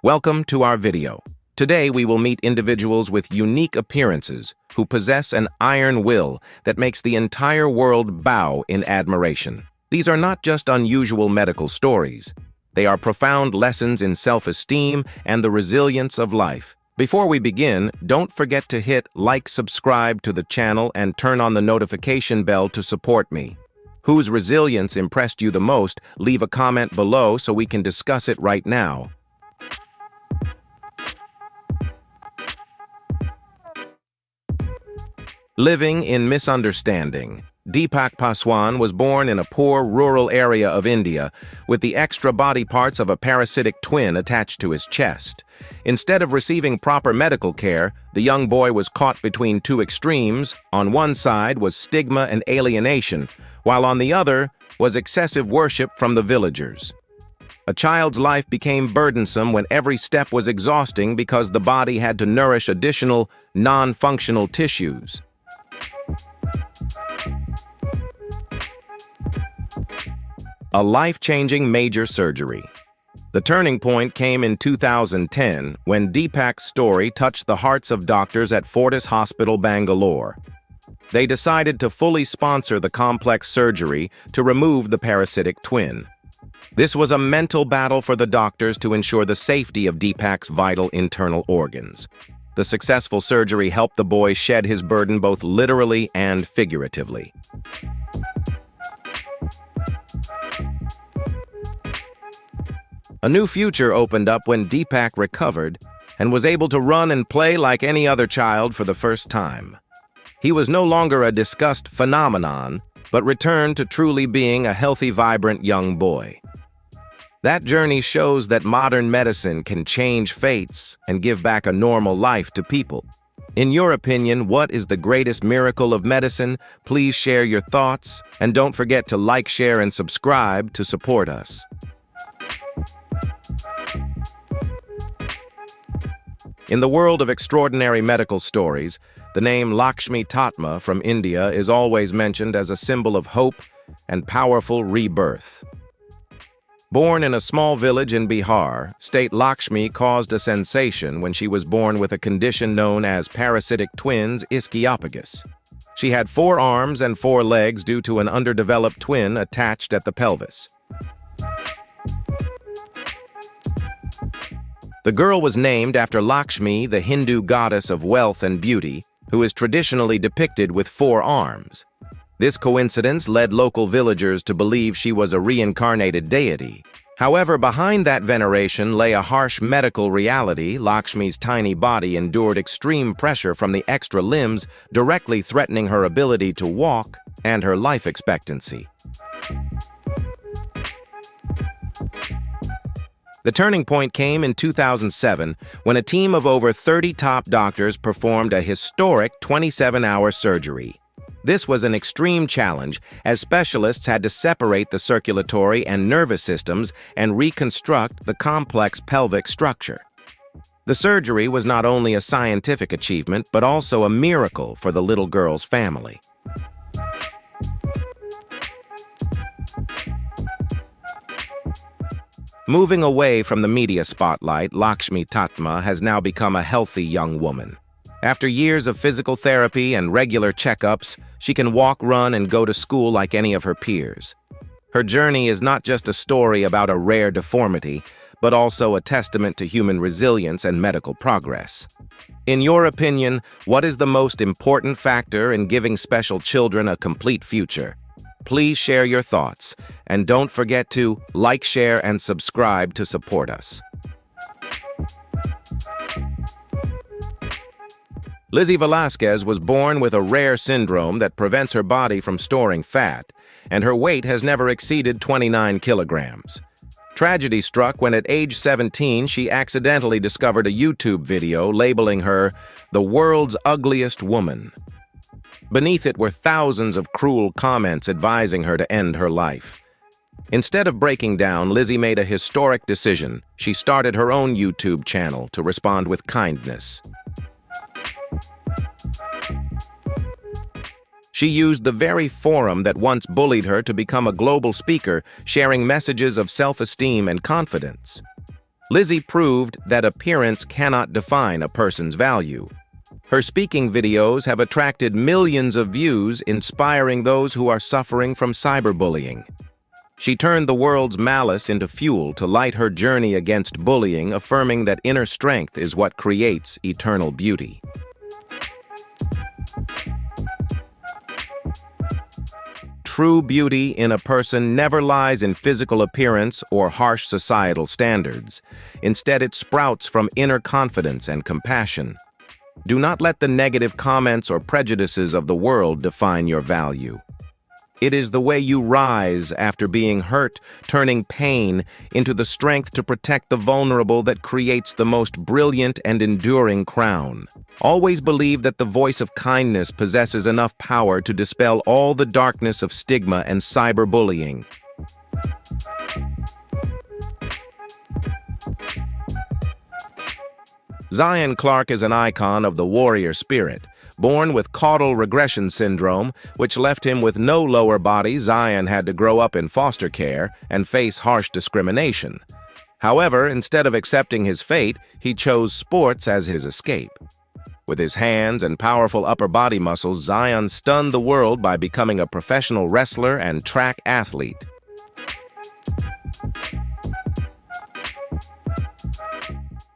Welcome to our video. Today we will meet individuals with unique appearances who possess an iron will that makes the entire world bow in admiration. These are not just unusual medical stories. They are profound lessons in self-esteem and the resilience of life. Before we begin, don't forget to hit like, subscribe to the channel, and turn on the notification bell to support me. Whose resilience impressed you the most? Leave a comment below so we can discuss it right now. Living in misunderstanding. Deepak Paswan was born in a poor rural area of India with the extra body parts of a parasitic twin attached to his chest. Instead of receiving proper medical care, the young boy was caught between two extremes. On one side was stigma and alienation, while on the other was excessive worship from the villagers. A child's life became burdensome when every step was exhausting because the body had to nourish additional, non-functional tissues. A life-changing major surgery. The turning point came in 2010 when Deepak's story touched the hearts of doctors at Fortis Hospital, Bangalore. They decided to fully sponsor the complex surgery to remove the parasitic twin. This was a mental battle for the doctors to ensure the safety of Deepak's vital internal organs. The successful surgery helped the boy shed his burden both literally and figuratively. A new future opened up when Deepak recovered and was able to run and play like any other child for the first time. He was no longer a discussed phenomenon, but returned to truly being a healthy, vibrant young boy. That journey shows that modern medicine can change fates and give back a normal life to people. In your opinion, what is the greatest miracle of medicine? Please share your thoughts, and don't forget to like, share, and subscribe to support us. In the world of extraordinary medical stories, the name Lakshmi Tatma from India is always mentioned as a symbol of hope and powerful rebirth. Born in a small village in Bihar, State Lakshmi caused a sensation when she was born with a condition known as parasitic twins ischiopagus. She had 4 arms and 4 legs due to an underdeveloped twin attached at the pelvis. The girl was named after Lakshmi, the Hindu goddess of wealth and beauty, who is traditionally depicted with 4 arms. This coincidence led local villagers to believe she was a reincarnated deity. However, behind that veneration lay a harsh medical reality. Lakshmi's tiny body endured extreme pressure from the extra limbs, directly threatening her ability to walk and her life expectancy. The turning point came in 2007 when a team of over 30 top doctors performed a historic 27-hour surgery. This was an extreme challenge, as specialists had to separate the circulatory and nervous systems and reconstruct the complex pelvic structure. The surgery was not only a scientific achievement, but also a miracle for the little girl's family. Moving away from the media spotlight, Lakshmi Tatma has now become a healthy young woman. After years of physical therapy and regular checkups, she can walk, run, and go to school like any of her peers. Her journey is not just a story about a rare deformity, but also a testament to human resilience and medical progress. In your opinion, what is the most important factor in giving special children a complete future? Please share your thoughts, and don't forget to like, share, and subscribe to support us. Lizzie Velasquez was born with a rare syndrome that prevents her body from storing fat, and her weight has never exceeded 29 kilograms. Tragedy struck when at age 17 she accidentally discovered a YouTube video labeling her the world's ugliest woman. Beneath it were thousands of cruel comments advising her to end her life. Instead of breaking down, Lizzie made a historic decision. She started her own YouTube channel to respond with kindness. She used the very forum that once bullied her to become a global speaker, sharing messages of self-esteem and confidence. Lizzie proved that appearance cannot define a person's value. Her speaking videos have attracted millions of views, inspiring those who are suffering from cyberbullying. She turned the world's malice into fuel to light her journey against bullying, affirming that inner strength is what creates eternal beauty. True beauty in a person never lies in physical appearance or harsh societal standards. Instead, it sprouts from inner confidence and compassion. Do not let the negative comments or prejudices of the world define your value. It is the way you rise after being hurt, turning pain into the strength to protect the vulnerable, that creates the most brilliant and enduring crown. Always believe that the voice of kindness possesses enough power to dispel all the darkness of stigma and cyberbullying. Zion Clark is an icon of the warrior spirit. Born with caudal regression syndrome, which left him with no lower body, Zion had to grow up in foster care and face harsh discrimination. However, instead of accepting his fate, he chose sports as his escape. With his hands and powerful upper body muscles, Zion stunned the world by becoming a professional wrestler and track athlete.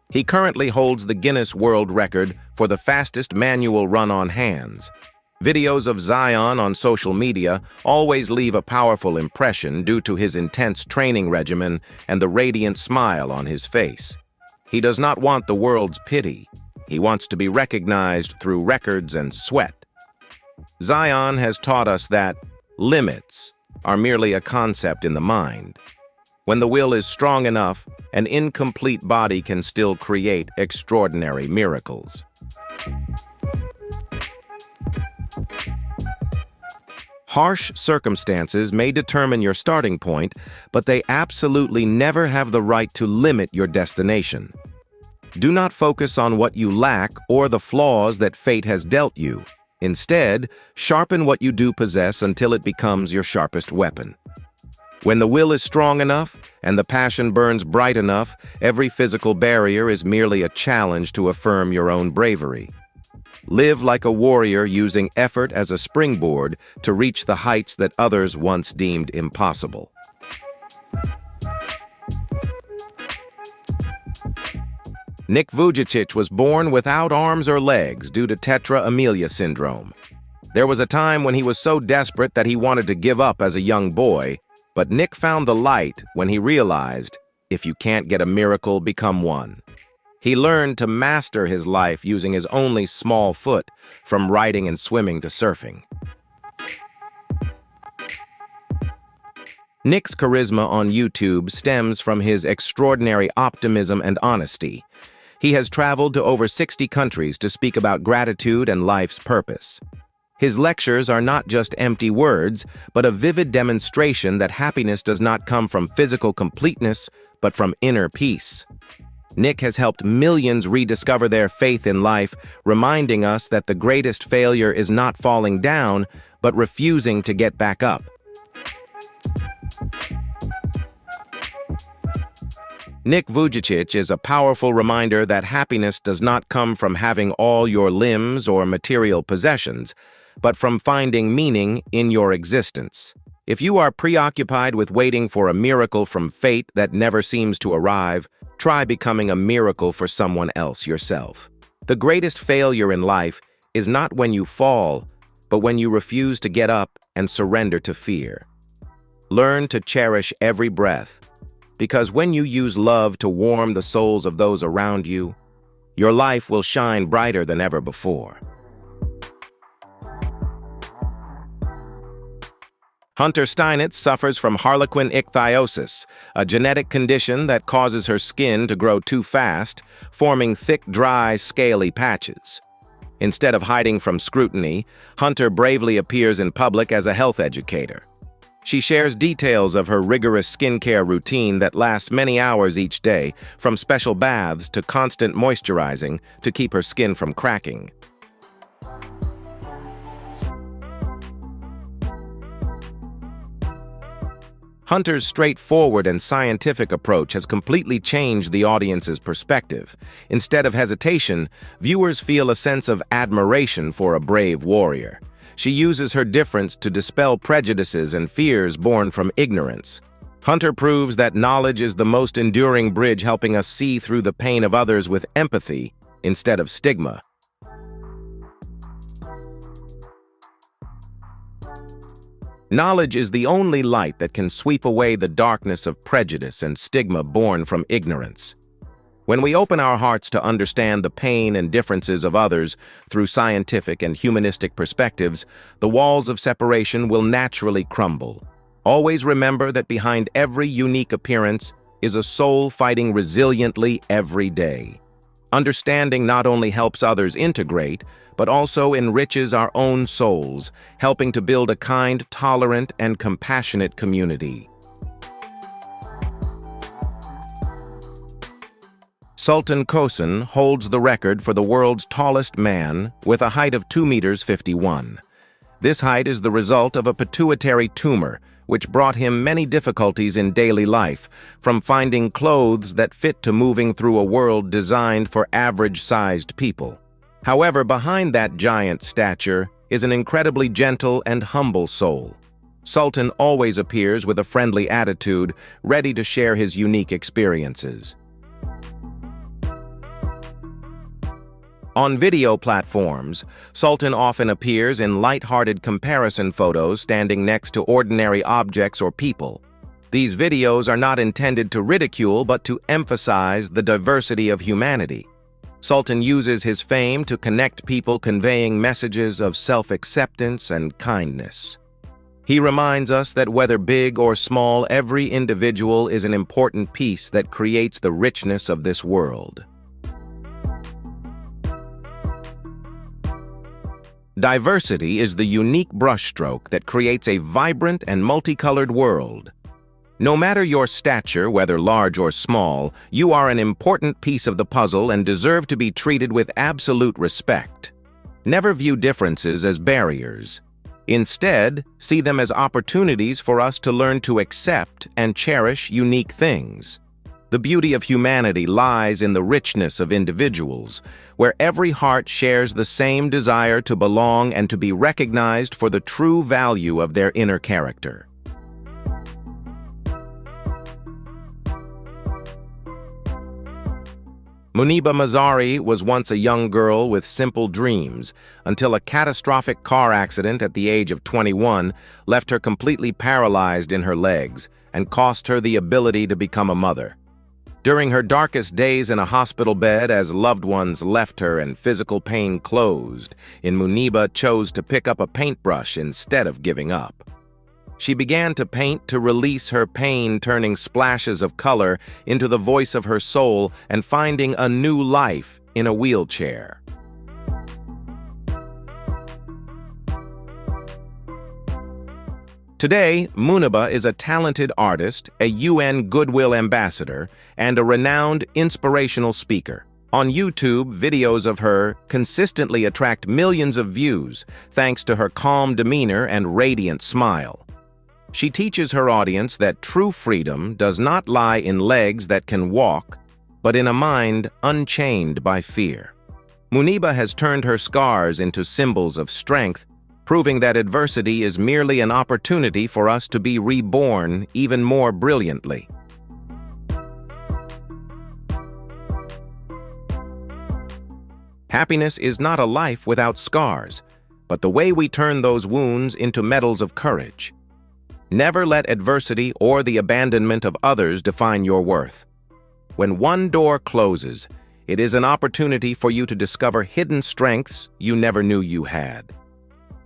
He currently holds the Guinness World Record for the fastest manual run on hands. Videos of Zion on social media always leave a powerful impression due to his intense training regimen and the radiant smile on his face. He does not want the world's pity. He wants to be recognized through records and sweat. Zion has taught us that limits are merely a concept in the mind. When the will is strong enough, an incomplete body can still create extraordinary miracles. Harsh circumstances may determine your starting point, but they absolutely never have the right to limit your destination. Do not focus on what you lack or the flaws that fate has dealt you. Instead, sharpen what you do possess until it becomes your sharpest weapon. When the will is strong enough and the passion burns bright enough, every physical barrier is merely a challenge to affirm your own bravery. Live like a warrior, using effort as a springboard to reach the heights that others once deemed impossible. Nick Vujicic was born without arms or legs due to tetra amelia syndrome. There was a time when he was so desperate that he wanted to give up as a young boy, but Nick found the light when he realized, if you can't get a miracle, become one. He learned to master his life using his only small foot, from riding and swimming to surfing. Nick's charisma on YouTube stems from his extraordinary optimism and honesty. He has traveled to over 60 countries to speak about gratitude and life's purpose. His lectures are not just empty words, but a vivid demonstration that happiness does not come from physical completeness, but from inner peace. Nick has helped millions rediscover their faith in life, reminding us that the greatest failure is not falling down, but refusing to get back up. Nick Vujicic is a powerful reminder that happiness does not come from having all your limbs or material possessions, but from finding meaning in your existence. If you are preoccupied with waiting for a miracle from fate that never seems to arrive, try becoming a miracle for someone else yourself. The greatest failure in life is not when you fall, but when you refuse to get up and surrender to fear. Learn to cherish every breath, because when you use love to warm the souls of those around you, your life will shine brighter than ever before. Hunter Steinitz suffers from harlequin ichthyosis, a genetic condition that causes her skin to grow too fast, forming thick, dry, scaly patches. Instead of hiding from scrutiny, Hunter bravely appears in public as a health educator. She shares details of her rigorous skincare routine that lasts many hours each day, from special baths to constant moisturizing to keep her skin from cracking. Hunter's straightforward and scientific approach has completely changed the audience's perspective. Instead of hesitation, viewers feel a sense of admiration for a brave warrior. She uses her difference to dispel prejudices and fears born from ignorance. Hunter proves that knowledge is the most enduring bridge, helping us see through the pain of others with empathy instead of stigma. Knowledge is the only light that can sweep away the darkness of prejudice and stigma born from ignorance. When we open our hearts to understand the pain and differences of others through scientific and humanistic perspectives, the walls of separation will naturally crumble. Always remember that behind every unique appearance is a soul fighting resiliently every day. Understanding not only helps others integrate, but also enriches our own souls, helping to build a kind, tolerant, and compassionate community. Sultan Kosen holds the record for the world's tallest man with a height of 2.51 meters. This height is the result of a pituitary tumor, which brought him many difficulties in daily life, from finding clothes that fit to moving through a world designed for average-sized people. However, behind that giant stature is an incredibly gentle and humble soul. Sultan always appears with a friendly attitude, ready to share his unique experiences. On video platforms, Sultan often appears in light-hearted comparison photos standing next to ordinary objects or people. These videos are not intended to ridicule but to emphasize the diversity of humanity. Sultan uses his fame to connect people, conveying messages of self-acceptance and kindness. He reminds us that whether big or small, every individual is an important piece that creates the richness of this world. Diversity is the unique brushstroke that creates a vibrant and multicolored world. No matter your stature, whether large or small, you are an important piece of the puzzle and deserve to be treated with absolute respect. Never view differences as barriers. Instead, see them as opportunities for us to learn to accept and cherish unique things. The beauty of humanity lies in the richness of individuals, where every heart shares the same desire to belong and to be recognized for the true value of their inner character. Muniba Mazari was once a young girl with simple dreams until a catastrophic car accident at the age of 21 left her completely paralyzed in her legs and cost her the ability to become a mother. During her darkest days in a hospital bed as loved ones left her and physical pain closed, Muniba chose to pick up a paintbrush instead of giving up. She began to paint to release her pain, turning splashes of color into the voice of her soul and finding a new life in a wheelchair. Today, Muniba is a talented artist, a UN Goodwill Ambassador, and a renowned inspirational speaker. On YouTube, videos of her consistently attract millions of views thanks to her calm demeanor and radiant smile. She teaches her audience that true freedom does not lie in legs that can walk, but in a mind unchained by fear. Muniba has turned her scars into symbols of strength, proving that adversity is merely an opportunity for us to be reborn even more brilliantly. Happiness is not a life without scars, but the way we turn those wounds into medals of courage. Never let adversity or the abandonment of others define your worth. When one door closes, it is an opportunity for you to discover hidden strengths you never knew you had.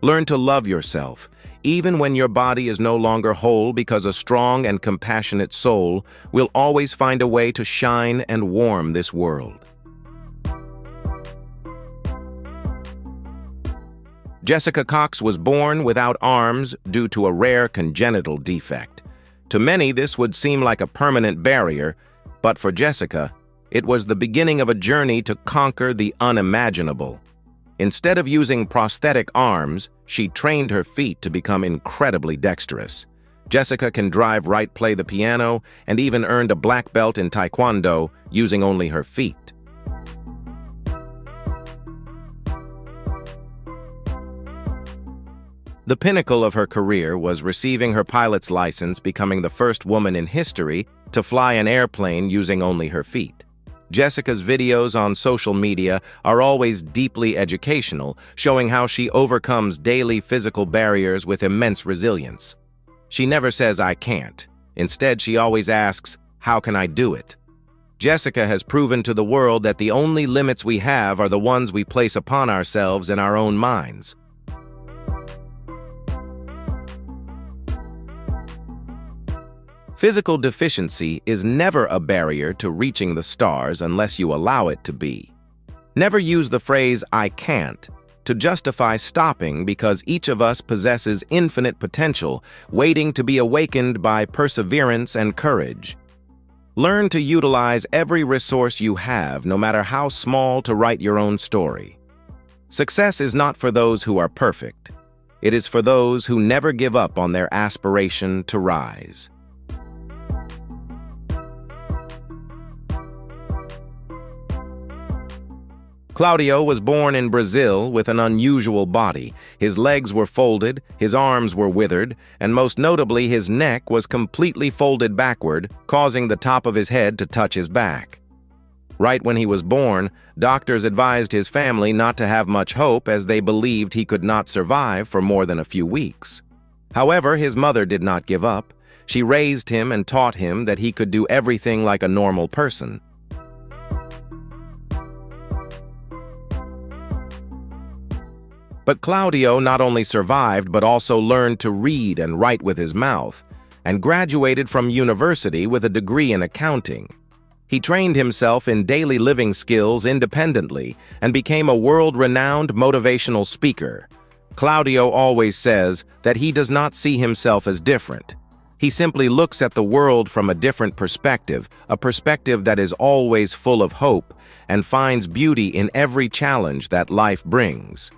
Learn to love yourself, even when your body is no longer whole, because a strong and compassionate soul will always find a way to shine and warm this world. Jessica Cox was born without arms due to a rare congenital defect. To many, this would seem like a permanent barrier, but for Jessica, it was the beginning of a journey to conquer the unimaginable. Instead of using prosthetic arms, she trained her feet to become incredibly dexterous. Jessica can drive, write, play the piano, and even earned a black belt in Taekwondo using only her feet. The pinnacle of her career was receiving her pilot's license, becoming the first woman in history to fly an airplane using only her feet. Jessica's videos on social media are always deeply educational, showing how she overcomes daily physical barriers with immense resilience. She never says, "I can't." Instead, she always asks, "How can I do it?" Jessica has proven to the world that the only limits we have are the ones we place upon ourselves in our own minds. Physical deficiency is never a barrier to reaching the stars unless you allow it to be. Never use the phrase, "I can't," to justify stopping, because each of us possesses infinite potential waiting to be awakened by perseverance and courage. Learn to utilize every resource you have, no matter how small, to write your own story. Success is not for those who are perfect. It is for those who never give up on their aspiration to rise. Claudio was born in Brazil with an unusual body. His legs were folded, his arms were withered, and most notably his neck was completely folded backward, causing the top of his head to touch his back. Right when he was born, doctors advised his family not to have much hope, as they believed he could not survive for more than a few weeks. However, his mother did not give up. She raised him and taught him that he could do everything like a normal person. But Claudio not only survived but also learned to read and write with his mouth, and graduated from university with a degree in accounting. He trained himself in daily living skills independently and became a world-renowned motivational speaker. Claudio always says that he does not see himself as different. He simply looks at the world from a different perspective, a perspective that is always full of hope and finds beauty in every challenge that life brings.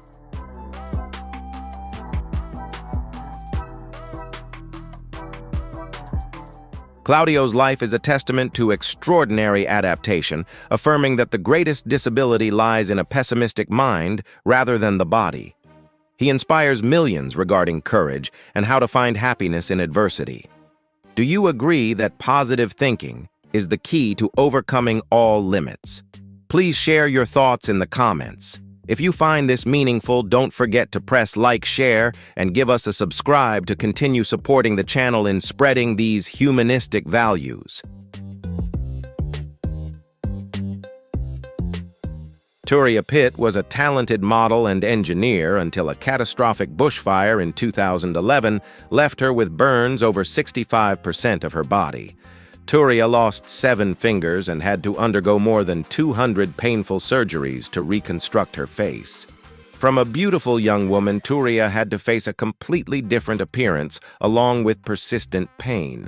Claudio's life is a testament to extraordinary adaptation, affirming that the greatest disability lies in a pessimistic mind rather than the body. He inspires millions regarding courage and how to find happiness in adversity. Do you agree that positive thinking is the key to overcoming all limits? Please share your thoughts in the comments. If you find this meaningful, don't forget to press like, share, and give us a subscribe to continue supporting the channel in spreading these humanistic values. Turia Pitt was a talented model and engineer until a catastrophic bushfire in 2011 left her with burns over 65% of her body. Turia lost 7 fingers and had to undergo more than 200 painful surgeries to reconstruct her face. From a beautiful young woman, Turia had to face a completely different appearance along with persistent pain.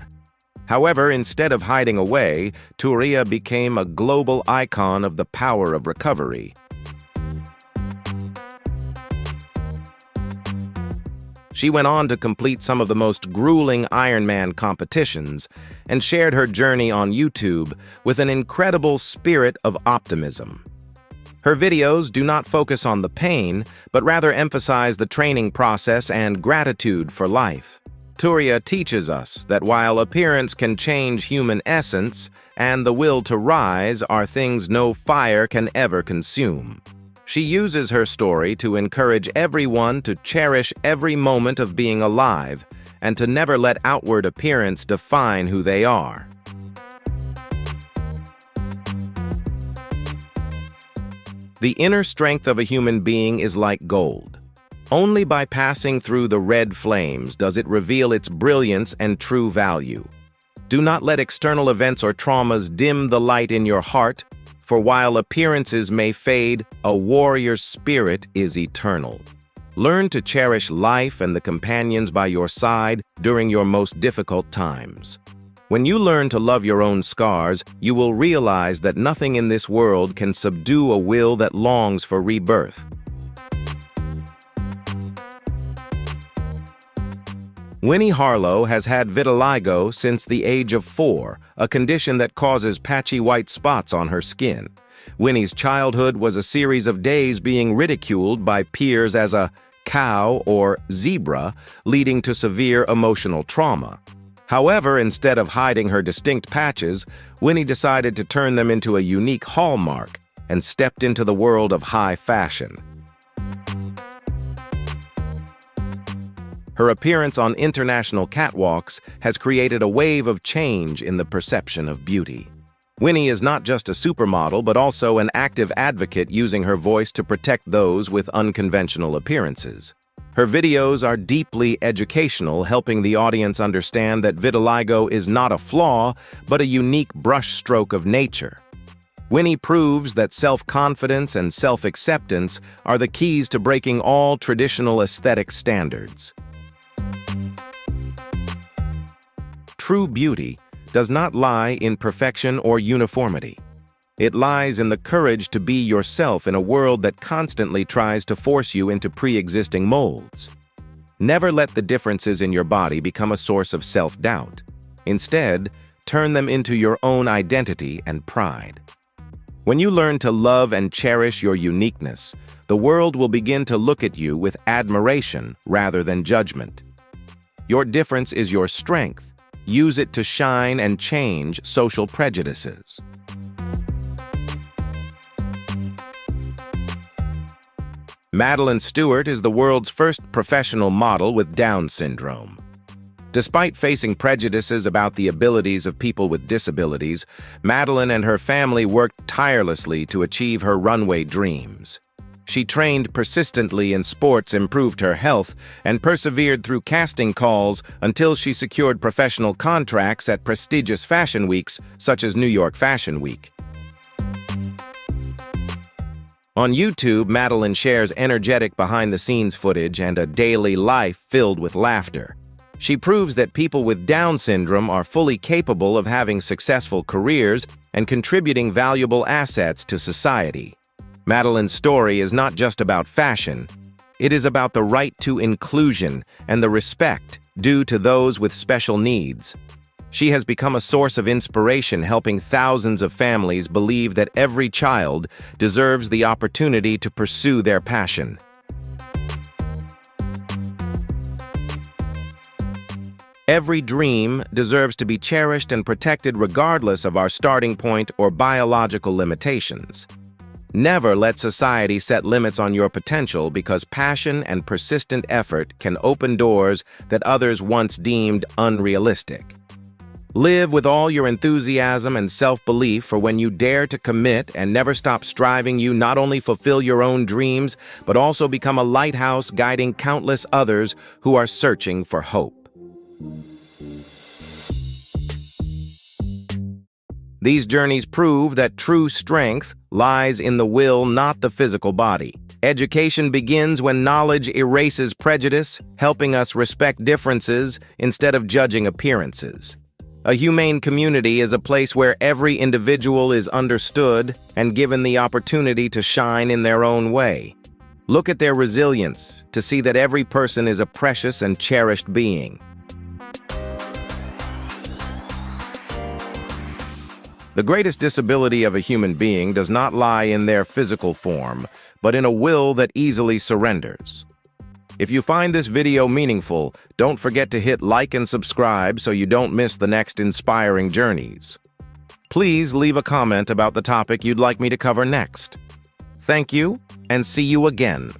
However, instead of hiding away, Turia became a global icon of the power of recovery. She went on to complete some of the most grueling Ironman competitions and shared her journey on YouTube with an incredible spirit of optimism. Her videos do not focus on the pain, but rather emphasize the training process and gratitude for life. Turia teaches us that while appearance can change human essence and the will to rise are things no fire can ever consume. She uses her story to encourage everyone to cherish every moment of being alive and to never let outward appearance define who they are. The inner strength of a human being is like gold. Only by passing through the red flames does it reveal its brilliance and true value. Do not let external events or traumas dim the light in your heart, for while appearances may fade, a warrior's spirit is eternal. Learn to cherish life and the companions by your side during your most difficult times. When you learn to love your own scars, you will realize that nothing in this world can subdue a will that longs for rebirth. Winnie Harlow has had vitiligo since the age of 4, a condition that causes patchy white spots on her skin. Winnie's childhood was a series of days being ridiculed by peers as a cow or zebra, leading to severe emotional trauma. However, instead of hiding her distinct patches, Winnie decided to turn them into a unique hallmark and stepped into the world of high fashion. Her appearance on international catwalks has created a wave of change in the perception of beauty. Winnie is not just a supermodel, but also an active advocate using her voice to protect those with unconventional appearances. Her videos are deeply educational, helping the audience understand that vitiligo is not a flaw, but a unique brushstroke of nature. Winnie proves that self-confidence and self-acceptance are the keys to breaking all traditional aesthetic standards. True beauty does not lie in perfection or uniformity. It lies in the courage to be yourself in a world that constantly tries to force you into pre-existing molds. Never let the differences in your body become a source of self-doubt. Instead, turn them into your own identity and pride. When you learn to love and cherish your uniqueness, the world will begin to look at you with admiration rather than judgment. Your difference is your strength. Use it to shine and change social prejudices. Maline Stewart is the world's first professional model with Down syndrome. Despite facing prejudices about the abilities of people with disabilities, Maline and her family worked tirelessly to achieve her runway dreams. She trained persistently in sports, improved her health, and persevered through casting calls until she secured professional contracts at prestigious fashion weeks such as New York Fashion Week. On YouTube, Maline shares energetic behind-the-scenes footage and a daily life filled with laughter. She proves that people with Down syndrome are fully capable of having successful careers and contributing valuable assets to society. Maline's story is not just about fashion. It is about the right to inclusion and the respect due to those with special needs. She has become a source of inspiration, helping thousands of families believe that every child deserves the opportunity to pursue their passion. Every dream deserves to be cherished and protected regardless of our starting point or biological limitations. Never let society set limits on your potential, because passion and persistent effort can open doors that others once deemed unrealistic. Live with all your enthusiasm and self-belief, for when you dare to commit and never stop striving, you not only fulfill your own dreams, but also become a lighthouse guiding countless others who are searching for hope. These journeys prove that true strength lies in the will, not the physical body. Education begins when knowledge erases prejudice, helping us respect differences instead of judging appearances. A humane community is a place where every individual is understood and given the opportunity to shine in their own way. Look at their resilience to see that every person is a precious and cherished being. The greatest disability of a human being does not lie in their physical form, but in a will that easily surrenders. If you find this video meaningful, don't forget to hit like and subscribe so you don't miss the next inspiring journeys. Please leave a comment about the topic you'd like me to cover next. Thank you, and see you again.